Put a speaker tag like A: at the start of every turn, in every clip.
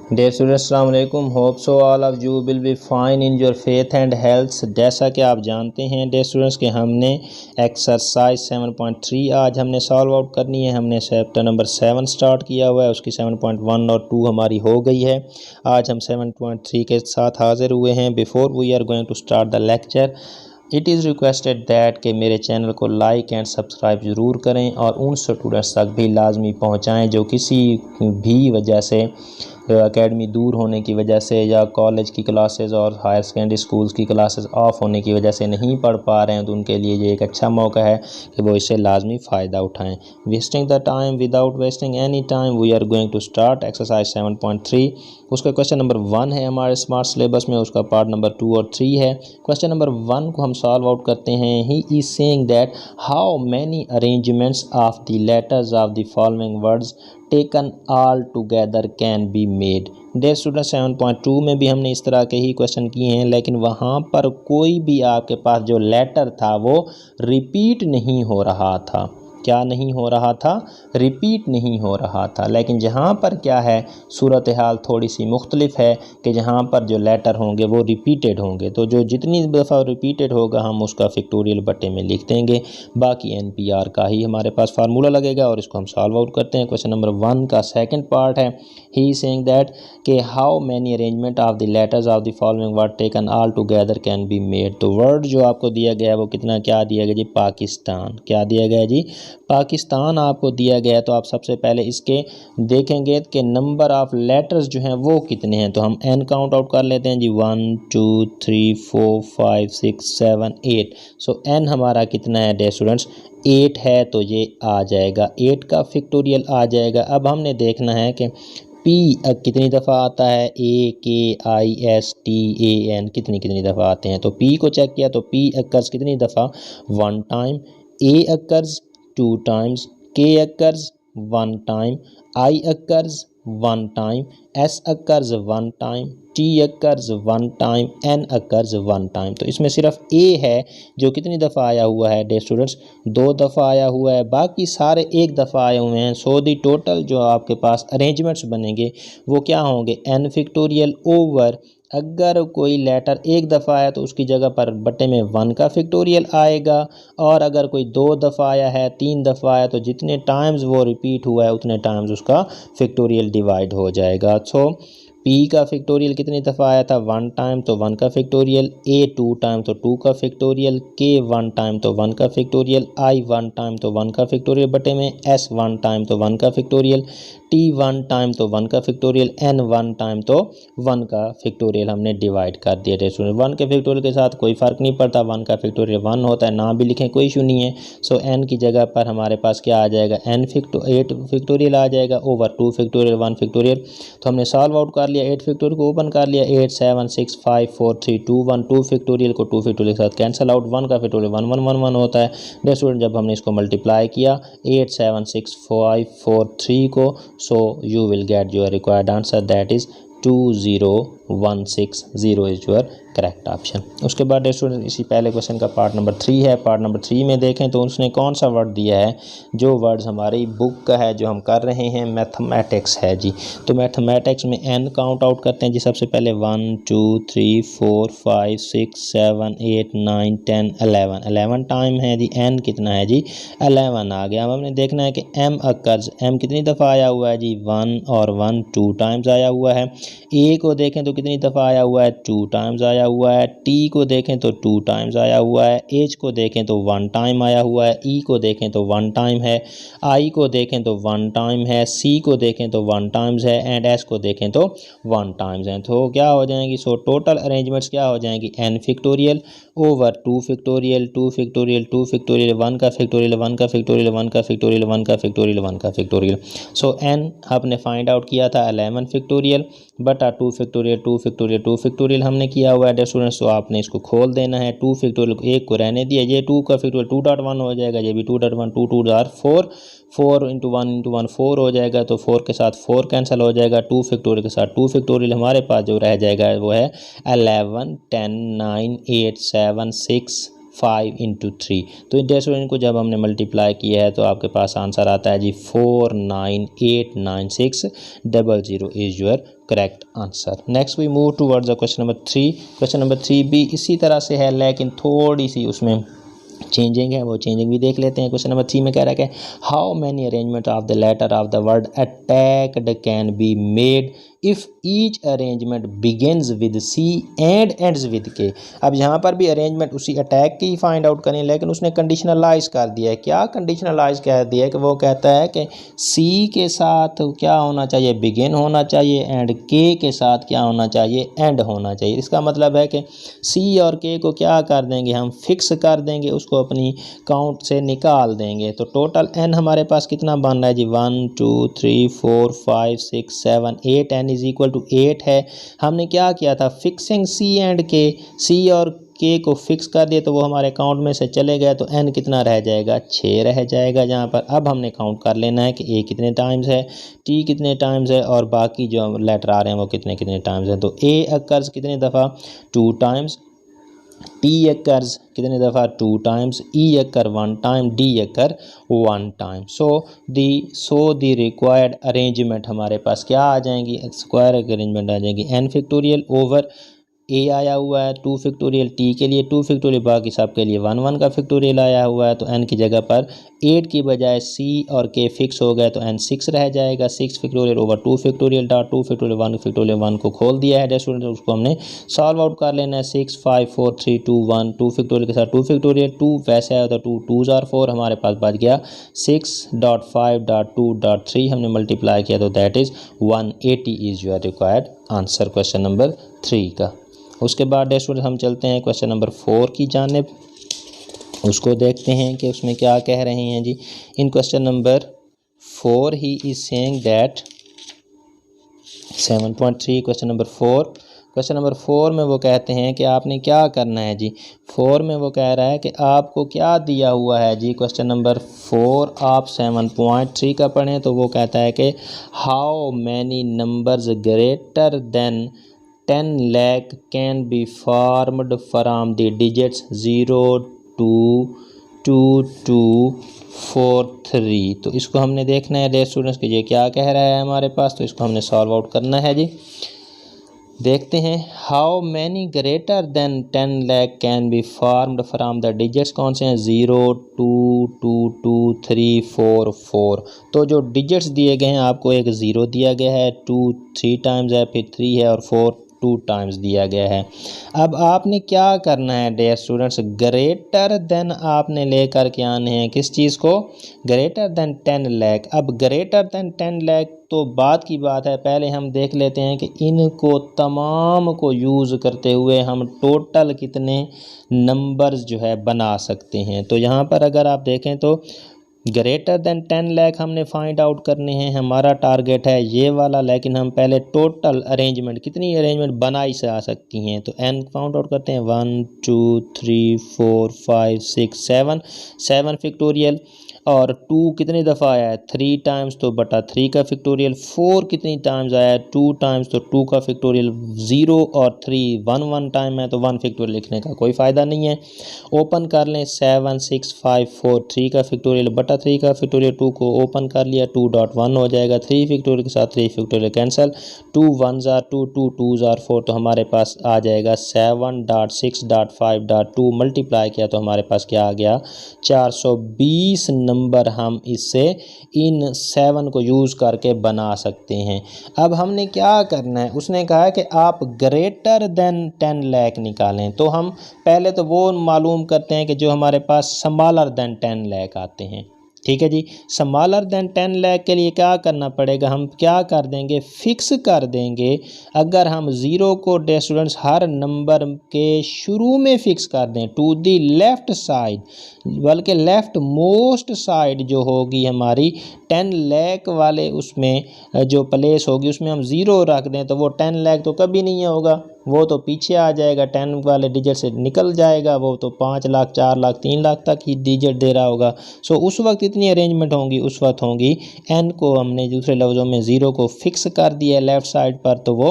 A: Dear students, अस्सलाम वालेकुम। Hope so all of you will be fine in your faith and health. जैसा कि आप जानते हैं डियर स्टूडेंट्स कि हमने एक्सरसाइज 7.3 आज हमने सॉल्व आउट करनी है। हमने चैप्टर नंबर 7 स्टार्ट किया हुआ है, उसकी 7.1 और 2 हमारी हो गई है। आज हम 7.3 के साथ हाजिर हुए हैं। Before we are going to start the lecture, it is requested that कि मेरे चैनल को लाइक एंड सब्सक्राइब ज़रूर करें और उन स्टूडेंट्स तक भी लाजमी पहुंचाएं जो किसी भी वजह से एकेडमी दूर होने की वजह से या कॉलेज की क्लासेस और हायर सेकेंडरी स्कूल्स की क्लासेस ऑफ होने की वजह से नहीं पढ़ पा रहे हैं, तो उनके लिए ये एक अच्छा मौका है कि वो इससे लाजमी फ़ायदा उठाएं। Wasting the time without wasting any time we are going to start exercise 7.3। उसका क्वेश्चन नंबर 1 है हमारे स्मार्ट सिलेबस में, उसका पार्ट नंबर 2 और 3 है। क्वेश्चन नंबर 1 को हम सॉल्व आउट करते हैं। He is saying that how many arrangements of the letters of the following words taken all together can be made. Dear student 7.2 में भी हमने इस तरह के ही क्वेश्चन किए हैं, लेकिन वहाँ पर कोई भी आपके पास जो लेटर था वो रिपीट नहीं हो रहा था। क्या नहीं हो रहा था? रिपीट नहीं हो रहा था। लेकिन जहाँ पर क्या है, सूरत हाल थोड़ी सी मुख्तलिफ है कि जहाँ पर जो लेटर होंगे वो रिपीटेड होंगे, तो जो जितनी दफ़ा रिपीटेड होगा हम उसका फैक्टोरियल बटे में लिख देंगे। बाकी NPR का ही हमारे पास फार्मूला लगेगा और इसको हम सॉल्व आउट करते हैं। क्वेश्चन नंबर 1 का सेकंड पार्ट है, ही इज सेइंग दैट कि how many arrangement of the letters of the following word taken all together can be made. तो वर्ड जो आपको दिया गया है वो कितना, क्या दिया गया जी? पाकिस्तान। क्या दिया गया जी? पाकिस्तान आपको दिया गया है। तो आप सबसे पहले इसके देखेंगे कि नंबर ऑफ़ लेटर्स जो हैं वो कितने हैं, तो हम n काउंट आउट कर लेते हैं जी। 1 2 3 4 5 6 7 8। सो n हमारा कितना है डियर स्टूडेंट्स? 8 है, तो ये आ जाएगा 8 का फैक्टोरियल आ जाएगा। अब हमने देखना है कि P कितनी दफ़ा आता है, AKISTAN कितनी दफ़ा आते हैं। तो P को चेक किया तो P अक्कर्स कितनी दफ़ा? 1 time, A occurs 2 times, K occurs 1 time, I occurs 1 time, S occurs 1 time, T occurs 1 time, N occurs 1 time। तो इसमें सिर्फ A है जो कितनी दफ़ा आया हुआ है डियर स्टूडेंट्स? 2 दफ़ा आया हुआ है, बाकी सारे 1 दफ़ा आए हुए हैं। सो दी टोटल जो आपके पास अरेंजमेंट्स बनेंगे वो क्या होंगे? n फैक्टोरियल ओवर, अगर कोई लेटर 1 दफ़ा आया तो उसकी जगह पर बटे में 1 का फैक्टोरियल आएगा, और अगर कोई 2 दफ़ा आया है, 3 दफ़ा आया, तो जितने टाइम्स वो रिपीट हुआ है उतने टाइम्स उसका फैक्टोरियल डिवाइड हो जाएगा। सो P का फैक्टोरियल कितनी दफ़ा आया था? 1 टाइम, तो 1 का फैक्टोरियल, A 2 टाइम तो 2 का फैक्टोरियल, K 1 टाइम तो 1 का फैक्टोरियल, I 1 टाइम तो 1 का फैक्टोरियल बटे में, S 1 टाइम तो 1 का फैक्टोरियल, T 1 टाइम तो 1 का फैक्टोरियल, N 1 टाइम तो 1 का फैक्टोरियल हमने डिवाइड कर दिया टे स्टूडेंट। 1 के फैक्टोरियल के साथ कोई फ़र्क नहीं पड़ता, 1 का फैक्टोरियल 1 होता है, ना भी लिखें कोई इशू नहीं है। सो N की जगह पर हमारे पास क्या आ जाएगा? 8 फैक्टोरियल आ जाएगा ओवर 2 फैक्टोरियल 1 फैक्टोरियल। तो हमने सॉल्व आउट कर लिया, 8 फैक्टोरियल को ओपन कर लिया, 8 7 6 5 4 3 2 1, 2 फैक्टोरियल को 2 फैक्टोरियल के साथ कैंसिल आउट, 1 का फैक्टोरियल 1 1 1 1 होता है डियर स्टूडेंट। जब हमने इसको मल्टीप्लाई किया 8 7 6 5 4 3 को, so you will get your required answer, that is 20160 is your correct option. उसके बाद स्टूडेंट इसी पहले क्वेश्चन का पार्ट नंबर 3 है। पार्ट नंबर 3 में देखें तो उसने कौन सा वर्ड दिया है? जो वर्ड्स हमारी बुक का है जो हम कर रहे हैं, मैथमेटिक्स है जी। तो मैथमेटिक्स में n काउंट आउट करते हैं जी। सबसे पहले 1 2 3 4 5 6 7 8 9 10 11 टाइम है जी। n कितना है जी? 11 आ गया। अब हमने देखना है कि m अक्कर्स, m कितनी दफ़ा आया हुआ है जी? 1 और 1 2 टाइम्स आया हुआ है। A को देखें तो कितनी दफ़ा आया हुआ है? 2 टाइम्स आया हुआ है। T को देखें तो 2 टाइम्स आया हुआ है। H को देखें तो 1 टाइम आया हुआ है। E को देखें तो 1 टाइम है। I को देखें तो 1 टाइम है। C को देखें तो 1 टाइम्स है एंड S को देखें तो 1 टाइम्स है। तो क्या हो जाएंगी? सो टोटल अरेंजमेंट्स क्या हो जाएंगी? n factorial over 2 factorial 2 factorial 2 factorial 1 का फैक्टोरियल 1 का फैक्टोरियल 1 का फैक्टोरियल 1 का फैक्टोरियल 1 का फैक्टोरियल। सो n आपने फाइंड आउट किया था 11 फैक्टोरियल बटा 2 फैक्टोरियल 2 फैक्टोरियल 2 फैक्टोरियल हमने किया हुआ है स्टूडेंट्स। तो आपने इसको खोल देना है, 2 फैक्टोरियल एक को रहने दिया, ये 2 का फैक्टोरियल 2.1 हो जाएगा, ये भी 2.1, 2 2 आर 4, 4 इंटू 1 4 हो जाएगा, तो 4 के साथ 4 कैंसिल हो जाएगा, 2 फैक्टोरियल के साथ 2 फैक्टोरियल हमारे पास जो रह जाएगा वो है 11 10 9 8 7 6 5 इंटू 3। तो इन स्टूडेंट को जब हमने मल्टीप्लाई किया है तो आपके पास आंसर आता है जी 498960 is your correct answer. Next we move towards the question number 3। Question number 3 भी इसी तरह से है, लेकिन थोड़ी सी उसमें चेंजिंग है, वो चेंजिंग भी देख लेते हैं। क्वेश्चन नंबर 3 में कह रहा है कि how many arrangement of the letter of the word attacked can be made if each arrangement begins with C and ends with K. अब यहाँ पर भी अरेंजमेंट उसी अटैक की फाइंड आउट करें, लेकिन उसने कंडीशनलाइज कर दिया है। क्या कंडीशनलाइज कर दिया है कि वो कहता है कि सी के साथ क्या होना चाहिए, बिगिन होना चाहिए, एंड के साथ क्या होना चाहिए, एंड होना चाहिए। इसका मतलब है कि सी और के को क्या कर देंगे, हम फिक्स कर देंगे, उसको अपनी काउंट से निकाल देंगे। तो टोटल एन हमारे पास कितना बन रहा है जी 1 2 3 4 5 6 7 8 एन इज इक्वल टू 8 है। हमने क्या किया था, फिक्सिंग सी एंड के, सी और के को फिक्स कर दिए तो वो हमारे काउंट में से चले गए, तो एन कितना रह जाएगा, 6 रह जाएगा। जहाँ पर अब हमने काउंट कर लेना है कि ए कितने टाइम्स है, टी कितने टाइम्स है, और बाकी जो लेटर आ रहे हैं वो कितने कितने टाइम्स हैं। तो ए अकर्स कितने दफ़ा, 2 टाइम्स, टी अकर्स कितने दफ़ा, 2 times, E occur 1 time, D occur 1 time. So the required arrangement हमारे पास क्या आ जाएंगी, स्क्वायर अरेंजमेंट आ जाएंगी। एन फैक्टोरियल ओवर ए आया हुआ है 2 फैक्टोरियल, टी के लिए 2 फैक्टोरियल, बाकी सब के लिए 1 1 का फैक्टोरियल आया हुआ है। तो एन की जगह पर 8 की बजाय सी और के फिक्स हो गए, तो एन 6 रह जाएगा। 6 factorial over 2 factorial dot 2 factorial 1 factorial 1 को खोल दिया है स्टूडेंट, उसको हमने सॉल्व आउट कर लेना है। 6 5 4 3 2 1, 2 फैक्टोरियल के साथ 2 फैक्टोरियल, 2 वैसे आया तो 2 2s are 4, हमारे पास बच गया 6.5.2.3 हमने मल्टीप्लाई किया, तो that is 180 is your required answer question number 3 का। उसके बाद स्टूडेंट हम चलते हैं क्वेश्चन नंबर 4 की जानिब, उसको देखते हैं कि उसमें क्या कह रहे हैं जी। In question number 4 he is saying that 7.3 question number 4, question number 4 में वो कहते हैं कि आपने क्या करना है जी। 4 में वो कह रहा है कि आपको क्या दिया हुआ है जी। क्वेश्चन नंबर 4 आप 7.3 का पढ़ें तो वो कहता है कि how many numbers greater than 10 lakh can be formed from the digits 0 2 2 2 4 3। तो इसको हमने देखना है डियर स्टूडेंट्स कि ये क्या कह रहा है हमारे पास, तो इसको हमने सॉल्व आउट करना है जी। देखते हैं how many greater than 10 lakh can be formed from the digits, कौन से हैं, 0 2 2 2 3 4 4। तो जो डिजिट्स दिए गए हैं आपको एक 0 दिया गया है, 2 3 टाइम्स है, फिर 3 है, और 4 2 टाइम्स दिया गया है। अब आपने क्या करना है डियर स्टूडेंट्स, ग्रेटर देन आपने लेकर के आने हैं किस चीज़ को, ग्रेटर देन 10 lakh। अब ग्रेटर देन 10 lakh तो बात की बात है, पहले हम देख लेते हैं कि इनको तमाम को यूज़ करते हुए हम टोटल कितने नंबर्स जो है बना सकते हैं। तो यहाँ पर अगर आप देखें तो ग्रेटर देन 10 lakh हमने फाइंड आउट करने हैं, हमारा टारगेट है ये वाला, लेकिन हम पहले टोटल अरेंजमेंट कितनी अरेंजमेंट बनाई से आ सकती हैं। तो एन फाउंड आउट करते हैं 1 2 3 4 5 6 7 फैक्टोरियल, और 2 कितनी दफ़ा आया है, 3 टाइम्स, तो बटा 3 का फैक्टोरियल। 4 कितनी टाइम्स आया है, 2 टाइम्स, तो 2 का फैक्टोरियल। 0 और 3 1 1 टाइम है, तो 1 फैक्टोरियल लिखने का कोई फ़ायदा नहीं है। ओपन कर लें 7 6 5 4, 3 का फैक्टोरियल बटा 3 का फैक्टोरियल, 2 को ओपन कर लिया, 2.1 हो जाएगा। 3 फैक्टोरियल के साथ 3 factorial cancel, 2 1s are 2 2 2s are 4, तो हमारे पास आ जाएगा 7.6.5.2 मल्टीप्लाई किया तो हमारे पास क्या आ गया, 420 नंबर हम इससे इन 7 को यूज़ करके बना सकते हैं। अब हमने क्या करना है, उसने कहा है कि आप ग्रेटर देन 10 lakh निकालें, तो हम पहले तो वो मालूम करते हैं कि जो हमारे पास स्मॉलर देन 10 lakh आते हैं। ठीक है जी, स्मॉलर देन 10 lakh के लिए क्या करना पड़ेगा, हम क्या कर देंगे, फिक्स कर देंगे। अगर हम 0 को डे स्टूडेंट्स हर नंबर के शुरू में फिक्स कर दें टू दी लेफ़्ट साइड, बल्कि लेफ़्ट मोस्ट साइड जो होगी हमारी 10 लाख वाले उसमें जो प्लेस होगी उसमें हम 0 रख दें तो वो 10 लाख तो कभी नहीं होगा, वो तो पीछे आ जाएगा, 10 वाले डिजिट से निकल जाएगा, वो तो 5 लाख 4 लाख 3 लाख तक ही डिजिट दे रहा होगा। सो उस वक्त इतनी अरेंजमेंट होंगी, उस वक्त होंगी n को हमने दूसरे लफ्ज़ों में 0 को फिक्स कर दिया है लेफ़्ट साइड पर, तो वो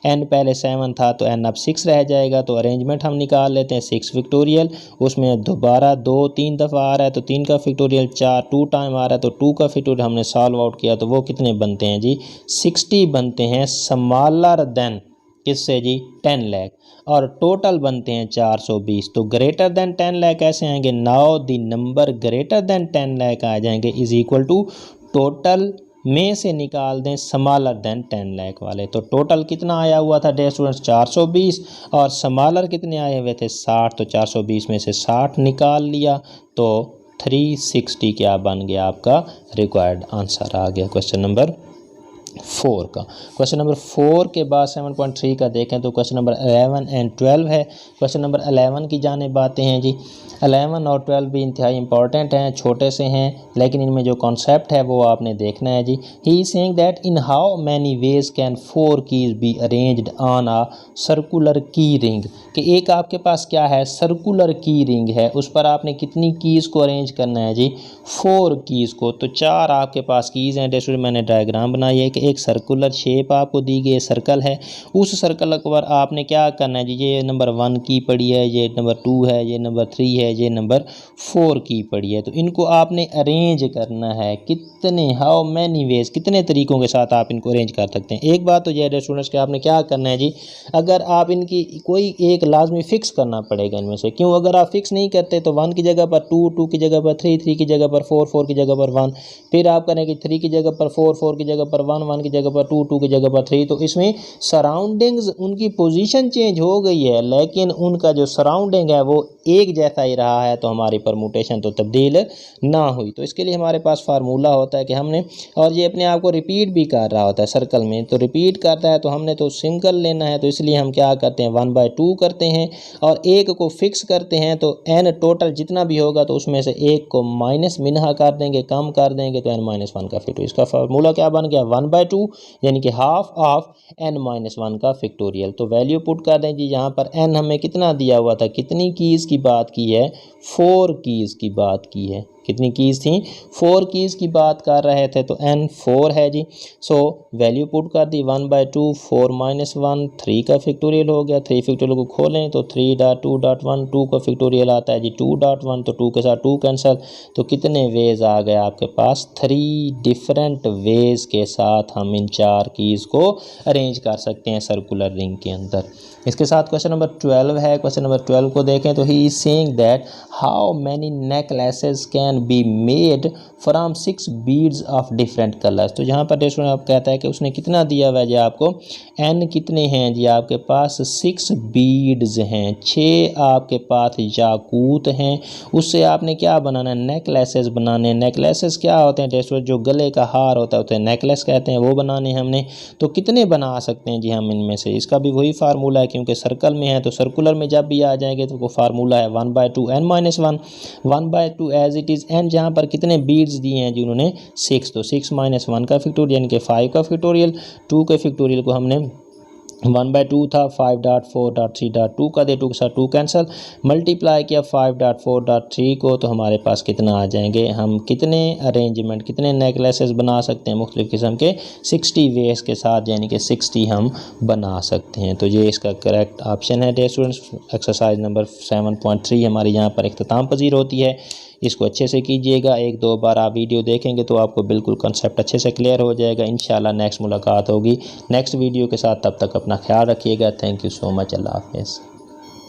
A: n पहले 7 था तो n अब 6 रह जाएगा। तो अरेंजमेंट हम निकाल लेते हैं 6 फैक्टोरियल, उसमें दोबारा 2 3 दफ़ा आ रहा है तो 3 का फैक्टोरियल, 4 2 टाइम आ रहा है तो 2 का फैक्टोरियल हमने सॉल्व आउट किया तो वो कितने बनते हैं जी 60 बनते हैं, स्मॉलर देन किससे जी 10 लाख, और टोटल बनते हैं 420। तो ग्रेटर देन 10 लाख कैसे आएंगे, now the number greater than 10 lakh आ जाएंगे इज इक्वल टू टोटल में से निकाल दें स्मॉलर देन 10 लाख वाले। तो टोटल कितना आया हुआ था डियर स्टूडेंट्स 420, और स्मॉलर कितने आए हुए थे 60, तो 420 में से 60 निकाल लिया तो 360 क्या बन गया आपका रिक्वायर्ड आंसर आ गया क्वेश्चन नंबर 4 का। क्वेश्चन नंबर 4 के बाद 7.3 का देखें तो क्वेश्चन नंबर 11 एंड 12 है। क्वेश्चन नंबर 11 की जानिब आते हैं जी। 11 और 12 भी इंतहाई इंपॉर्टेंट हैं, छोटे से हैं, लेकिन इनमें जो कॉन्सेप्ट है वो आपने देखना है जी। He is saying that in how many ways can 4 keys be arranged on a circular की रिंग, कि एक आपके पास क्या है सर्कुलर की रिंग है, उस पर आपने कितनी कीज़ को अरेंज करना है जी 4 कीज़ को। तो 4 आपके पास कीज़ हैं, जैसे मैंने डायग्राम बनाई है कि एक सर्कुलर शेप आपको दी गई सर्कल है, उस सर्कल पर आपने क्या करना है जी, ये नंबर 1 की पड़ी है, ये नंबर 2 है, ये नंबर 3 है, ये नंबर 4 की पड़ी है। तो इनको आपने अरेंज करना है, कितने हाउ मैनी वेज, कितने तरीक़ों के साथ आप इनको अरेंज कर सकते हैं। एक बात तो ये है स्टूडेंट्स कि आपने क्या करना है जी, अगर आप इनकी कोई एक लाजमी फ़िक्स करना पड़ेगा इनमें से, क्यों, अगर आप फिक्स नहीं करते तो 1 की जगह पर 2, 2 की जगह पर 3, 3 की जगह पर 4, 4 की जगह पर 1, फिर आप करेंगे 3 की जगह पर 4, 4 की जगह पर 1, 1 की जगह पर 2, 2 की जगह पर 3। तो इसमें सराउंडिंग्स उनकी पोजीशन चेंज हो गई है, लेकिन उनका जो सराउंडिंग है वो एक जैसा ही रहा है, तो हमारी परमुटेशन तो तब्दील ना हुई। तो इसके लिए हमारे पास फार्मूला होता है कि हमने, और ये अपने आप को रिपीट भी कर रहा होता है सर्कल में, तो रिपीट करता है तो हमने तो सिंगल लेना है, तो इसलिए हम क्या करते हैं 1/2 करते हैं और एक को फिक्स करते हैं। तो n टोटल जितना भी होगा तो उसमें से एक को माइनस मिनहा कर देंगे, कम कर देंगे, तो n-1 का फैक्टोरियल। इसका फार्मूला क्या बन गया 1/2 यानी कि हाफ ऑफ n-1 का फैक्टोरियल। तो वैल्यू पुट कर दें जी, यहाँ पर n हमें कितना दिया हुआ था, कितनी कीज़ की बात की है 4 कीज़ की बात की है, कितनी कीज़ थी 4 कीज़ की बात कर रहे थे, तो n 4 है जी। सो वैल्यू पुट कर दी 1/2, 4 - 1 3 का फैक्टोरियल हो गया, 3 फैक्टोरियल को खोलें तो 3.2.1 2 का फैक्टोरियल आता है जी 2.1, तो 2 के साथ 2 कैंसल, तो कितने वेज आ गए आपके पास 3 डिफरेंट वेज के साथ हम इन 4 कीज़ को अरेंज कर सकते हैं सर्कुलर रिंग के अंदर। इसके साथ क्वेश्चन नंबर 12 है। क्वेश्चन नंबर 12 को देखें तो ही is saying that how many necklaces can be made from 6 beads of different colours. तो यहाँ पर स्टूडेंट आप कहता है कि उसने कितना दिया हुआ है जी आपको, n कितने हैं जी आपके पास 6 बीड्स हैं, 6 आपके पास याकूत हैं, उससे आपने क्या बनाना है नेकलेसेस बनाने। नेकलेसेस क्या होते हैं स्टूडेंट, जो गले का हार होता है उसे नेकलेस कहते हैं, वो बनाने हमने। तो कितने बना सकते हैं जी हम इनमें से, इसका भी वही फार्मूला है, क्योंकि सर्कल में है तो सर्कुलर में जब भी आ जाएंगे तो वो फार्मूला है 1/2 n-1 1/2 as it is n, जहाँ पर कितने बीड्स दिए हैं जी उन्होंने 6, तो 6 - 1 का फैक्टोरियल यानी कि 5 का फैक्टोरियल, 2 के फैक्टोरियल को हमने 1/2 था 5.4.3.2 का दे, 2 के साथ 2 कैंसिल, मल्टीप्लाई किया 5.4.3 को, तो हमारे पास कितना आ जाएंगे, हम कितने अरेंजमेंट कितने नेकलेसेस बना सकते हैं मुख्तलिफ़ किस्म के 60 वेज के साथ, यानी कि 60 हम बना सकते हैं। तो ये इसका करेक्ट ऑप्शन है डियर स्टूडेंट्स। एक्सरसाइज नंबर 7.3 हमारी यहाँ पर इख्तिताम पजीर होती है। इसको अच्छे से कीजिएगा, 1-2 बार आप वीडियो देखेंगे तो आपको बिल्कुल कंसेप्ट अच्छे से क्लियर हो जाएगा। इंशाल्लाह नेक्स्ट मुलाकात होगी नेक्स्ट वीडियो के साथ, तब तक अपना ख्याल रखिएगा। थैंक यू सो मच, अल्लाह हाफ़िज़।